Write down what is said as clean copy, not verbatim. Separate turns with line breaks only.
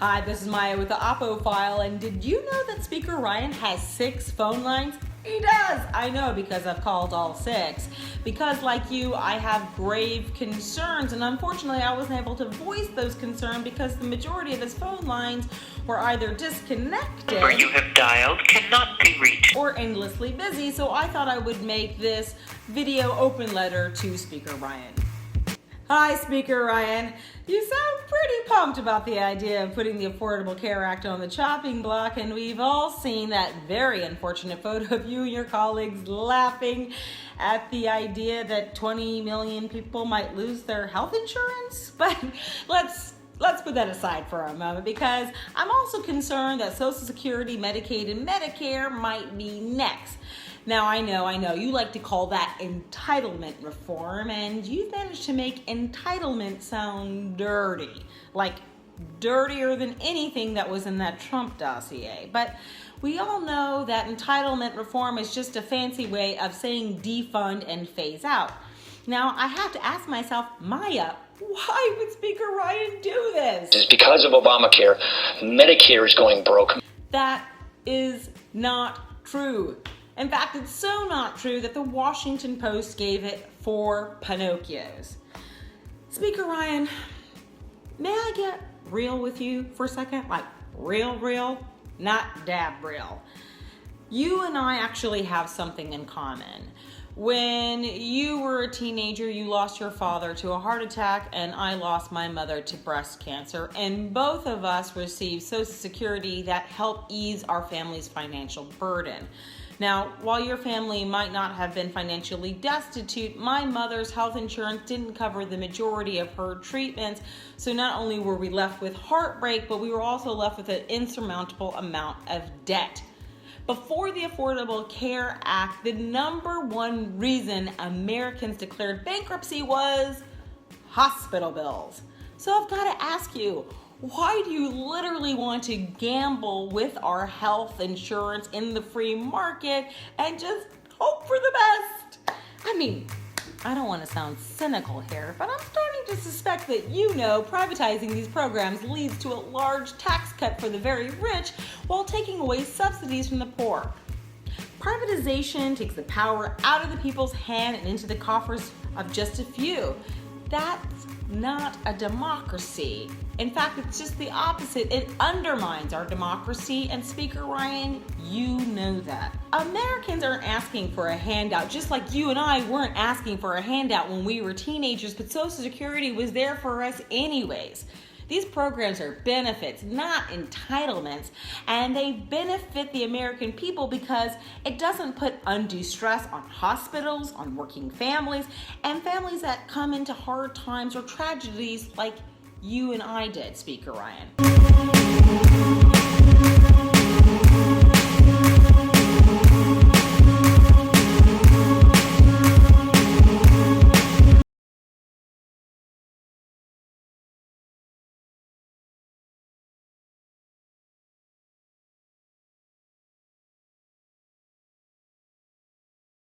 Hi, this is Maya with the Oppo File, and did you know that Speaker Ryan has 6 phone lines? He does! I know because I've called all 6. Because like you, I have grave concerns, and unfortunately I wasn't able to voice those concerns because the majority of his phone lines were either disconnected
The number you have dialed cannot be reached
or endlessly busy, so I thought I would make this video open letter to Speaker Ryan. Hi, Speaker Ryan. You sound pretty pumped about the idea of putting the Affordable Care Act on the chopping block, and we've all seen that very unfortunate photo of you and your colleagues laughing at the idea that 20 million people might lose their health insurance. But let's put that aside for a moment, because I'm also concerned that Social Security, Medicaid, and Medicare might be next. Now, I know, you like to call that entitlement reform, and you've managed to make entitlement sound dirty, like dirtier than anything that was in that Trump dossier. But we all know that entitlement reform is just a fancy way of saying defund and phase out. Now, I have to ask myself, Maya, why would Speaker Ryan do this?
It's because of Obamacare. Medicare is going broke.
That is not true. In fact, it's so not true that the Washington Post gave it 4 Pinocchios. Speaker Ryan, may I get real with you for a second? Like real, not dab real. You and I actually have something in common. When you were a teenager, you lost your father to a heart attack, and I lost my mother to breast cancer, and both of us received Social Security that helped ease our family's financial burden. Now, while your family might not have been financially destitute, my mother's health insurance didn't cover the majority of her treatments, so not only were we left with heartbreak, but we were also left with an insurmountable amount of debt. Before the Affordable Care Act, the #1 reason Americans declared bankruptcy was hospital bills. So I've got to ask you, why do you literally want to gamble with our health insurance in the free market and just hope for the best? I mean, I don't want to sound cynical here, but I'm starting to suspect that privatizing these programs leads to a large tax cut for the very rich while taking away subsidies from the poor. Privatization takes the power out of the people's hand and into the coffers of just a few. That's not a democracy. In fact, it's just the opposite. It undermines our democracy, and Speaker Ryan, you know that. Americans aren't asking for a handout, just like you and I weren't asking for a handout when we were teenagers, but Social Security was there for us anyways. These programs are benefits, not entitlements, and they benefit the American people because it doesn't put undue stress on hospitals, on working families, and families that come into hard times or tragedies like you and I did, Speaker Ryan.